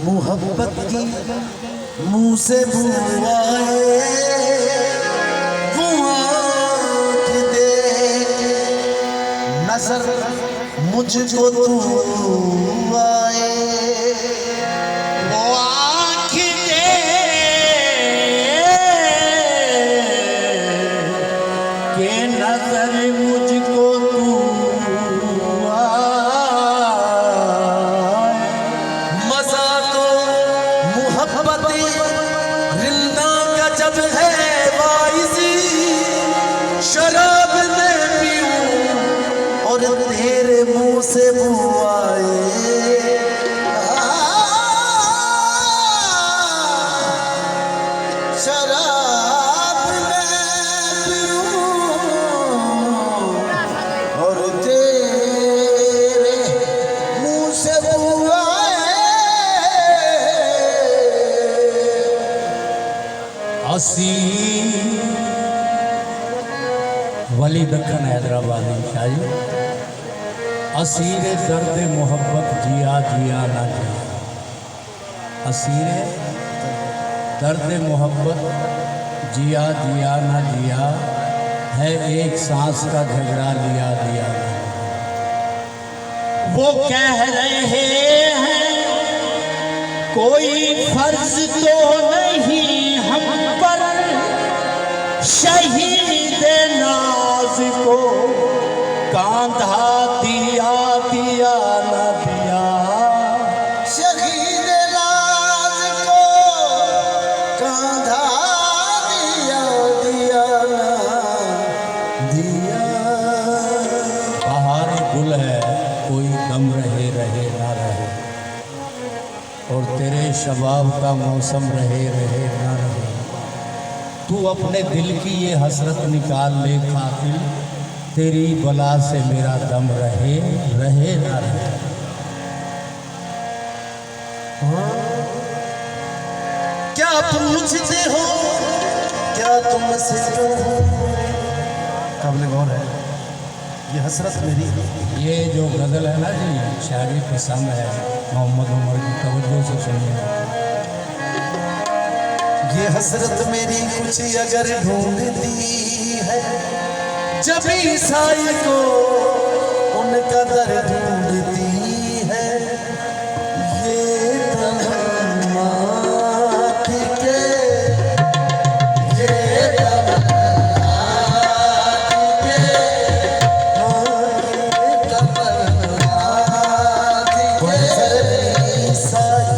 मोहब्बत की मुंह से बुआए वो आँख दे नजर मुझको तू आए वो आँख दे के नजर मुझको तू शराब में पीऊं और तेरे मुंह से बुआए शराब में पीऊं और तेरे मुंह से बुआए असी वली दखन हैदराबादी शाही असीर दर्द मोहब्बत जिया जिया ना जिया असीर दर्द मोहब्बत जिया जिया ना जिया है एक सांस का झगड़ा लिया दिया वो कह रहे हैं कोई फर्ज तो नहीं हम पर शहीद नाज को कांधा दिया दिया न दिया शहीद नाज को कांधा दिया दिया न दिया बहार गुल है कोई गम रहे रहे ना रहे और तेरे शबाब का मौसम रहे रहे ना रहे तू अपने दिल की ये हसरत निकाल ले कातिल तेरी बला से मेरा दम रहे रहे ना रहे। क्या पूछते हो क्या तुमसे काबिल गौर है ये हसरत मेरी। ये जो गज़ल है ना जी शायरी पसंद है मोहम्मद उमर की तवज्जो से सुनिए। ये हसरत मेरी कुछ अगर ढूंढती है जब ईसाई को उनका दर ढूंढती है ये तमन्ना थी के ये तमन्ना थी के ये तमन्ना थी के ईसाई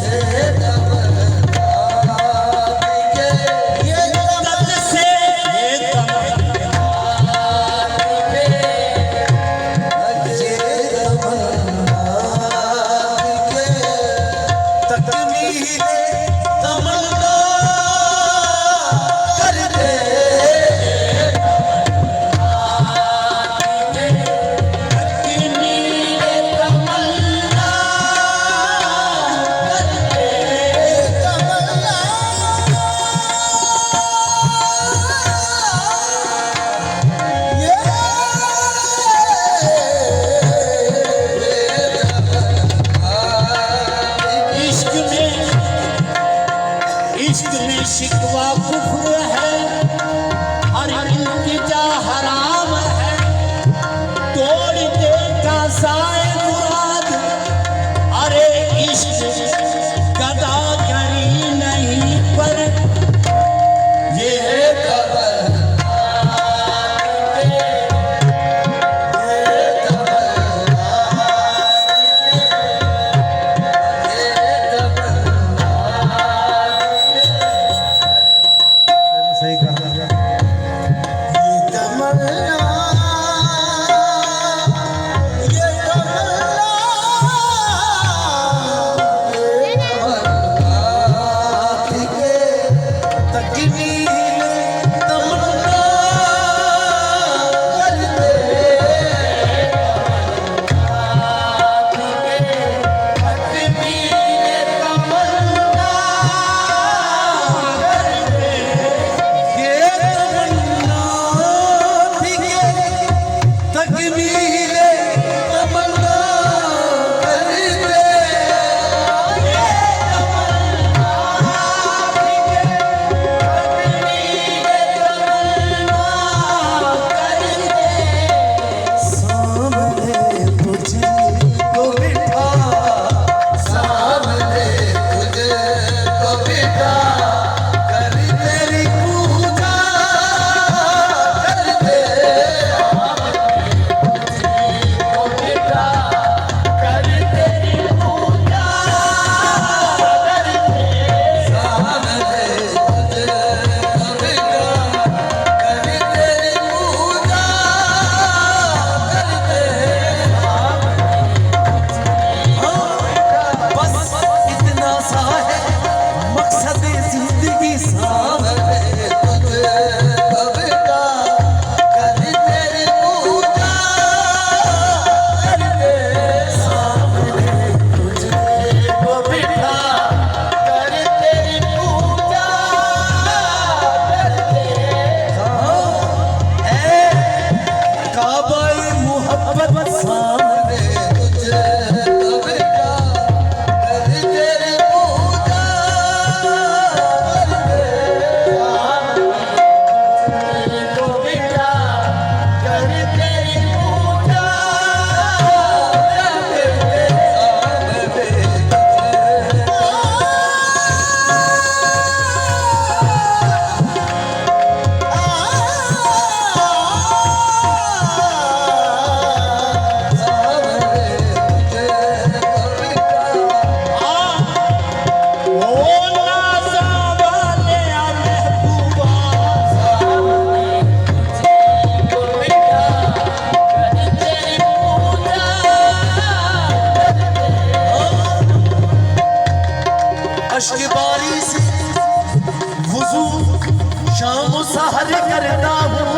सहर करता हूँ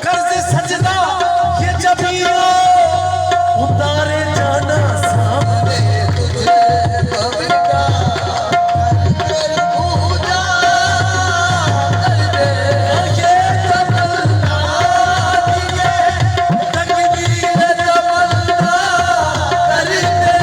कर्ज सजदा ये जब उतारे जाना सामने तुझे बबिता कर पूजा कर दे ये तमन्ना दिए तकदीर तमन्ना कर दे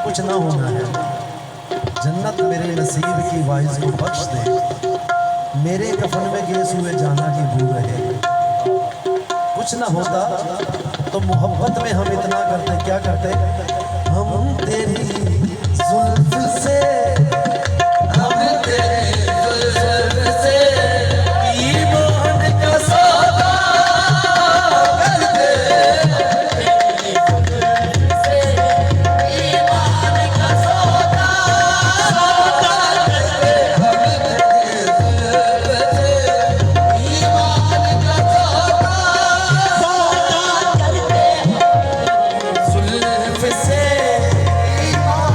कुछ ना होना है। जन्नत मेरे नसीब की वाइज को बख्श दे, मेरे कफन में गेस हुए जाना की भूल रहे। कुछ ना होता तो मोहब्बत में हम इतना करते, क्या करते, हम तेरी जुल्फ से, हम तेरी जुल्फ से ईमान का सौदा करते, जुल्फ से ईमान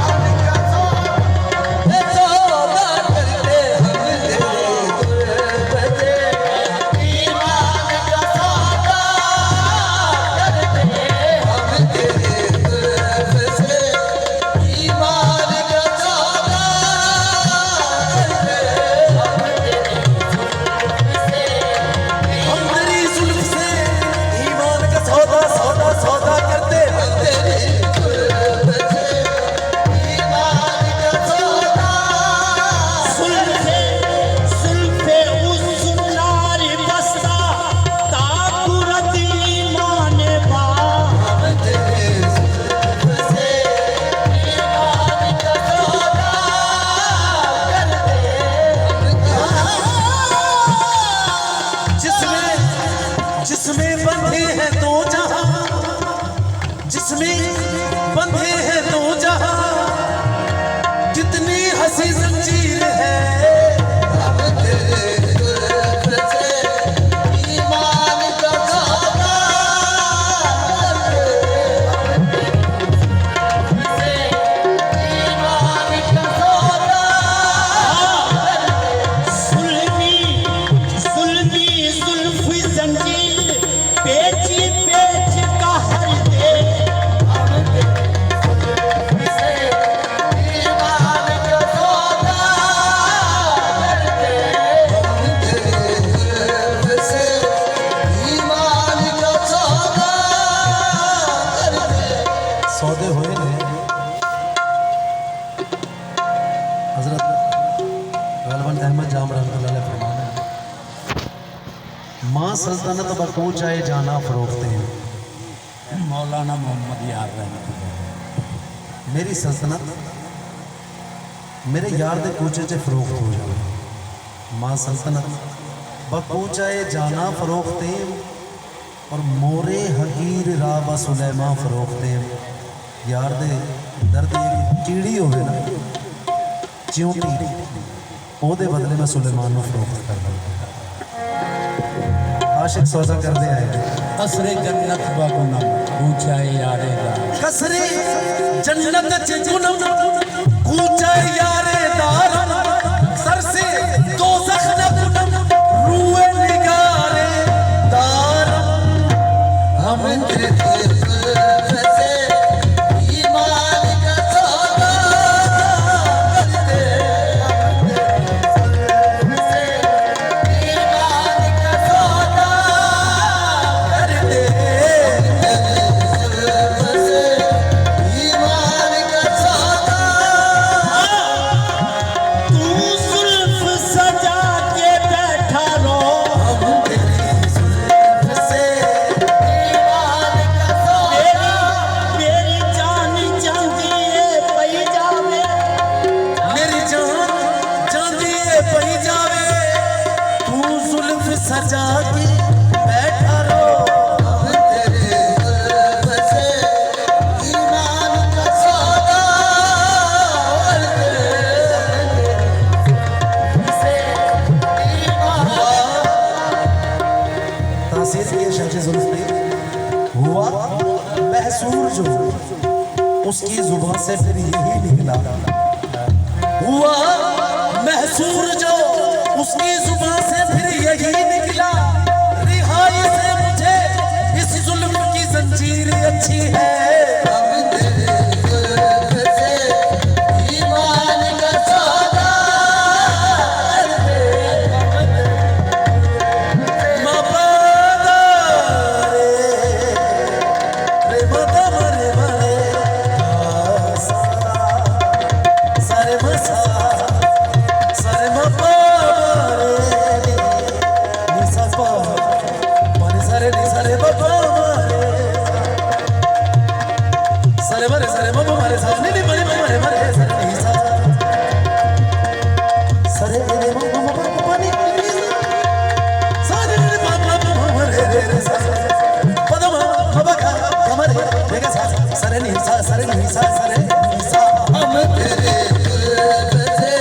अहमद जाम रहमतुल्लाह अलैह फरमाना है, माँ सल्तनत बकूच आए जाना फरोखते हैं। मौलाना मोहम्मद यार रहमत मेरी सल्तनत मेरे यार दे कूचे च फरोख्त हो जाए। माँ सल्तनत बकूचाए जाना फरोखते और मोरे हकीर राबा सुलैमा फरोखते। यार दे दर्द कीड़ी हो ना चिंटी ओदे बदले में सुलेमान को फरोख्त कर दूँ। आशिक सौदा कर दे आए कसरे जन्नत बगुनम पूछाए यारेगा कसरे जन्नत च गुनम कूचाए यारेदार सर से दोज़ख न गुनम रूए निगारे दार हम तेरे से ईमान का सौदा करते से ईमान का सौदा करते से ईमान का सौदा तू जुल्फ सजा के बैठा रो हम तेरी जुल्फ से ईमान का सौदा मेरी जान चांदिए पई जावे मेरी जान चांदिए पई जावे तू जुल्फ सजा के बैठा रो हम तेरे जुल्फ से ईमान का सौदा से ईमान तासीर की शख्स जुल्फ पे हुआ महसूर जो उसकी जुबान से फिर यही निकला। हुआ महसूर जो उसकी जुबान से फिर यही निकला। रिहाई से मुझे इस जुल्म की जंजीर अच्छी है। हम तेरे जुल्फ से ईमान का सौदा करते मबादारे रे मदारे मरे सारे मसा सारे मबारे निसा पा मरे सारे बाबा मरे सारे बाबा मरे सारे नी मरे मरे मरे सारे निसा सारे रे बाबा नी सारे रे बाबा मरे रे सारे पदमा बाबा का मरे बेगा सारे निसा सारे निसा सारे निसा हम तेरे जुल्फ से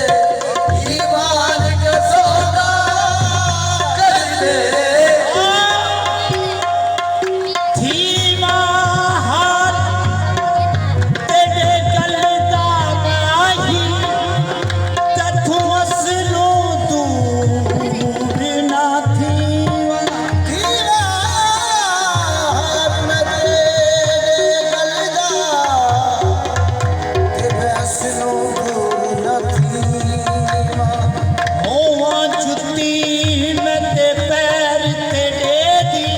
ईमान का सौदा करते थी महार तेरे गलदा माही तथु असलो दूर ना थी दीवार में तेरे गलदा के फैसलों दूर न थी। होवा जुती में ते पैर तेरे दी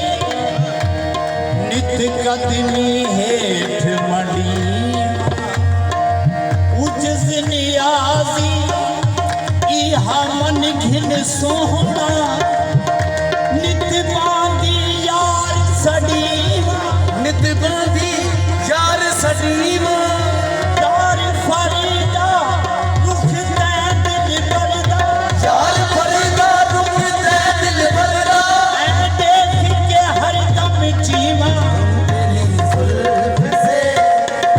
नित कदमी हेठ मड़ी उजस नियाजी इहा मन घिन सोहना नित बांधी यार सड़ी नित बांधी यार सजीव यार फरीदा रुख तै दिल बरदा यार फरीदा रुख दे दिल बरदा ऐ देख के हर दम जीवा तेरी जुल्फ से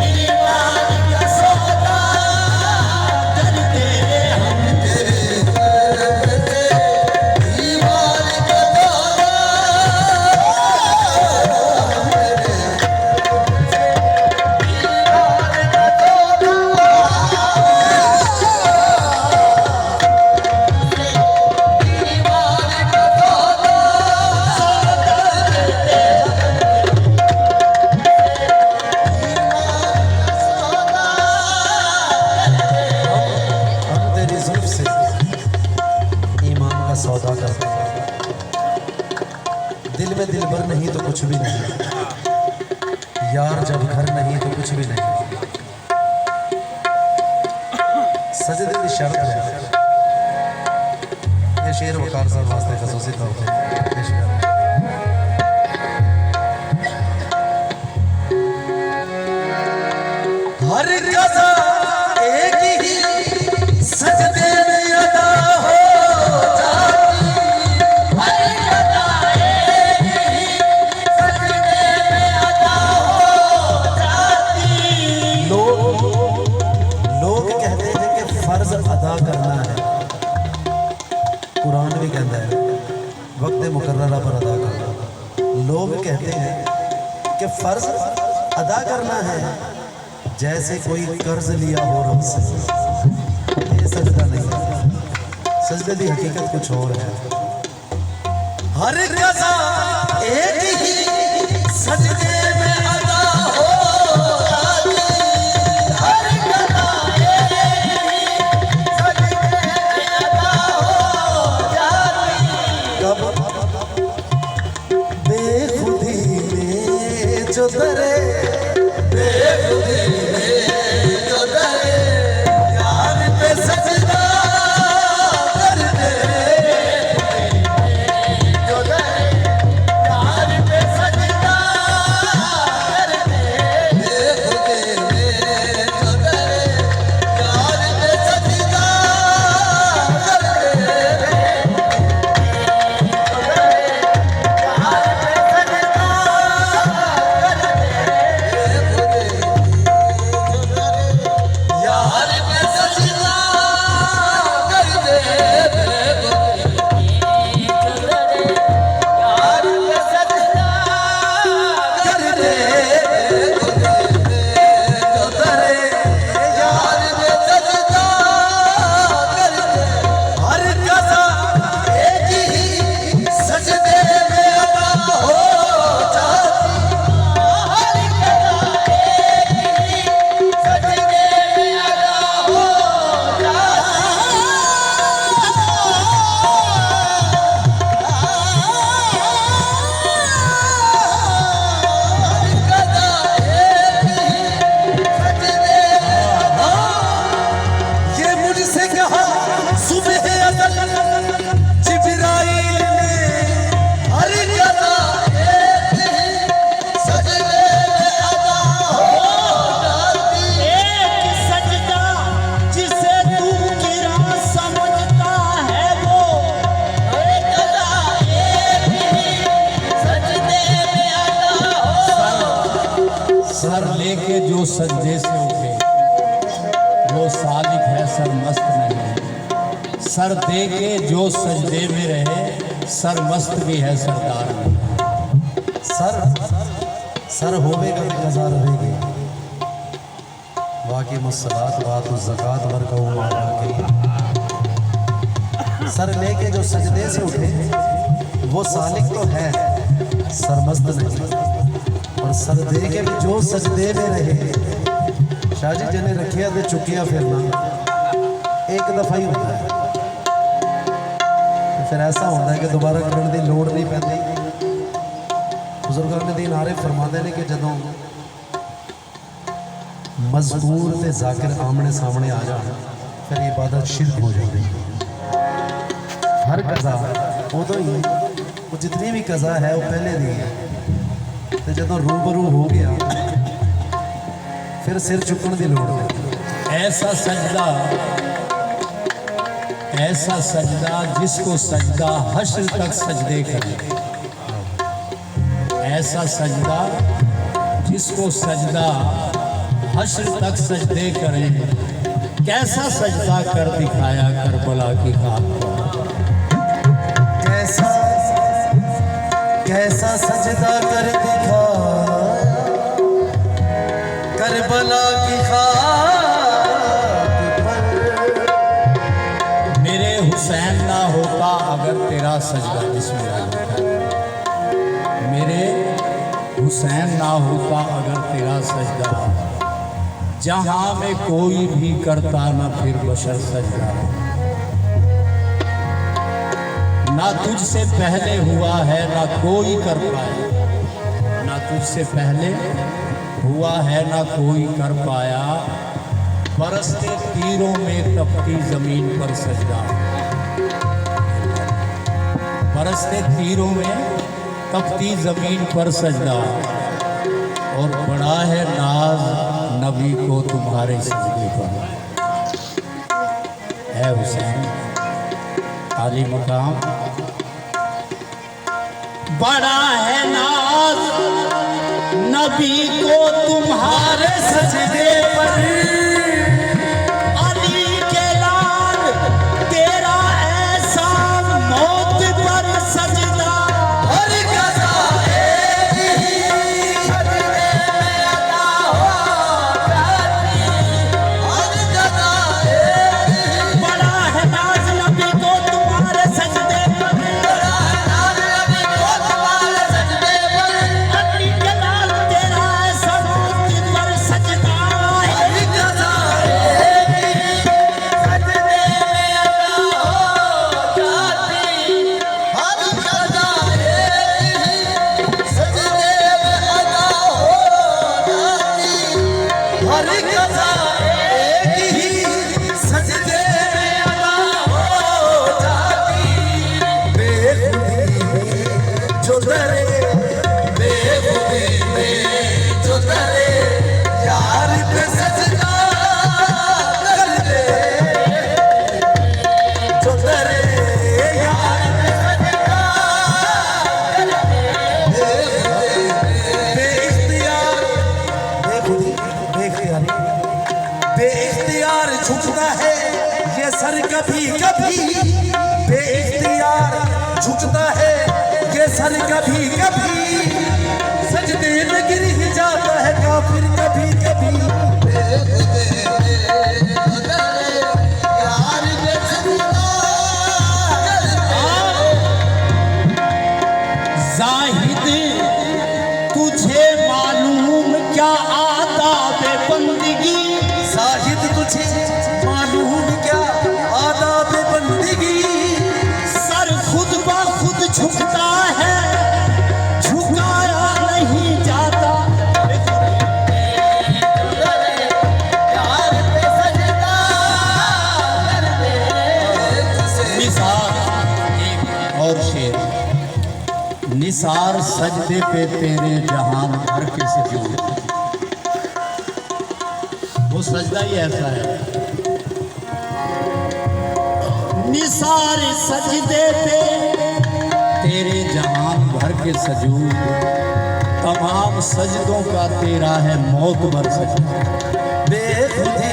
ईमान का सौदा करते हम तेरे जुल्फ से ईमान का सौदा हम तेरे सौदा करते हैं। दिल में दिलबर नहीं तो कुछ भी नहीं, यार जब घर नहीं तो कुछ भी नहीं। सजदे की शर्त है शेर वकार साहब वास्ते खसूसी तौर पे पेश कर हर कज़ा एक ही सजदे में अदा हो जाती, हर कज़ा एक ही सजदे में अदा हो जाती। लोग कहते हैं कि फर्ज अदा करना है, कुरान भी कहता है वक्त मुकर्ररा पर अदा करना। लोग कहते हैं कि फर्ज अदा करना है जैसे कोई कर्ज लिया हो रब से। ये सजदा नहीं है, सजदे की हकीकत कुछ और है। हर कज़ा एक ही सजदे में अदा हो जाती, हर कज़ा एक ही सजदे में अदा हो जाती। कब बेखुदी में जो दरे, बेखुदी सर लेके जो सजदे से उठे वो सालिक है, सर मस्त नहीं। सर दे के जो सजदे में रहे सर मस्त भी है सरदार नहीं। सर होवेगा भी कज़ा रहेगी। वाक़ई मुस्सलात बात ज़कात वर्का उमा वाक़ई। सर लेके जो सजदे से उठे वो सालिक तो है, सरमस्त नहीं। और सर दे के भी जो सजदे में रहे, शाह जी जिन्हें रखिया तो चुकिया फिरना एक दफ़ा ही होता है, फिर ऐसा होता है कि दोबारा करने की लोड़ नहीं पैंदी। बुजुर्गों ने दी नारे फरमाते हैं कि जदों मजबूर ते जाकिर आमने सामने आ जाए फिर इबादत शिरक हो जाती है। हर कज़ा उदों ही, वो जितनी भी कज़ा है वो पहले दी है, तो जदों रूबरू हो गया फिर सिर चुकने की लोड़ नहीं। ऐसा सजदा जिसको सजदा हश्र तक सजदे करे, ऐसा सजदा जिसको सजदा हश्र तक सजदे करे। कैसा सजदा कर दिखाया करबला की खाक पर, कैसा सजदा कर दिखाया करबला की खाक पर। मेरे हुसैन ना होता अगर तेरा सजदा, मेरे हुसैन ना होता अगर तेरा सजदा, जहाँ में कोई भी करता ना फिर बशर सजदा। ना तुझसे पहले हुआ है ना कोई कर पाया, ना तुझसे पहले हुआ है ना कोई कर पाया। बरसते तीरों में तपती जमीन पर सजदा। बरसते तीरों में तपती जमीन पर सजदा, और बड़ा है नाज नबी को तुम्हारे सजदे पर। है हुसैन आली मकाम, बड़ा है नाज नबी को तुम्हारे सजदे पर। अली के लाल तेरा ऐसा मौत पर सजदा, हर गज़ा बड़ा है नाज नबी को तुम्हारे सजदे पर। अली के लाल तेरा ऐसा मौत पर सजदा, बेइख्तियार झुकता है ये सर कभी कभी, बेइख्तियार झुकता है ये सर कभी कभी, सजदे में गिर ही जाता है काफिर कभी कभी। जाहिद तुझे मालूम क्या आदाब बंदगी, साहिद तुझे मालूम क्या आदाब बंदगी, सर खुद ब खुद झुकता है झुकाया नहीं जाता। निसार एक और शेर, निसार सजदे पे तेरे जहान भर के सजूद, वो सजदा ही ऐसा है। निसार सजदे पे तेरे जहान भर के सजूद, तमाम सजदों का तेरा है मौत भर सजदा। बेखुदी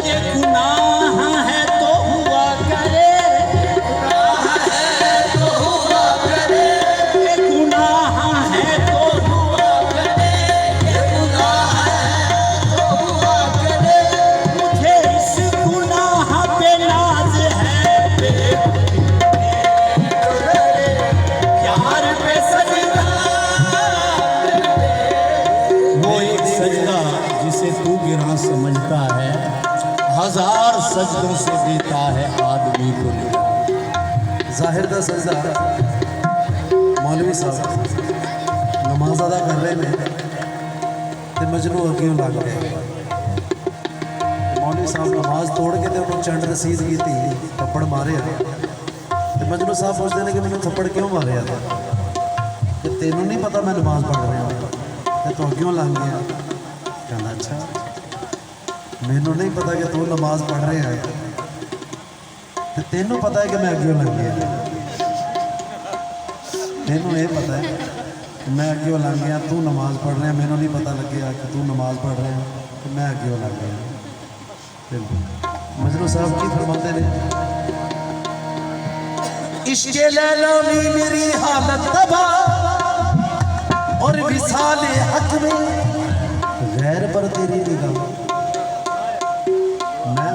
ये गुनाह है तो हुआ करे, ये गुनाह है तो हुआ करे, मुझे इस गुनाह पे नाज है, प्यार पे सजदा। वो एक सजदा जिसे तू गिरा समझता है, हजार सजदों से देता है आदमी को निकाल। जाहिर दा सजदा मौलवी साहब नमाज अदा कर रहे ने ते मजनू अगे लग गए। मौलवी साहब नमाज तोड़ के ते उन्होंने चंड रसीद की थप्पड़ मारे ते मजनू साहब पूछते हैं कि मैंने थप्पड़ क्यों मारे कि तेनों नहीं पता मैं नमाज पढ़ रहा ते तू अगे लग गया। कहना अच्छा मैनू नहीं पता कि तू नमाज पढ़ रहे है ते तेनों पता है कि मैं अगे लग गया। तेनों ये पता है कि मैं अगे लग गया, तू नमाज पढ़ रहा, मैनू नहीं पता लगे कि तू नमाज पढ़ रहा कि मैं अगे लग गया। मजनू साहब की फरमाते हैं, इश्क़े लैला में मेरी हालत तबाह और विसाले हक में गैर पर तेरी निगाह। मैं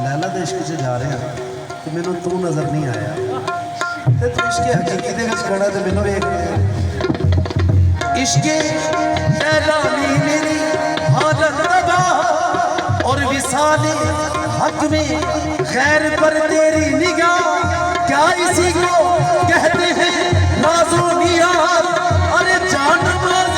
लैला दे इश्क च जा रहा तो मैनू तू नजर नहीं आया ते तू इश्क़े हकीकी दे विच खड़ा ते मैनू वेख इश्क़े लैला में मेरी हालत तबाह साले हक में खैर पर तेरी निगाह, क्या इसी को कहते हैं राज़ो नियाज़। अरे जान मार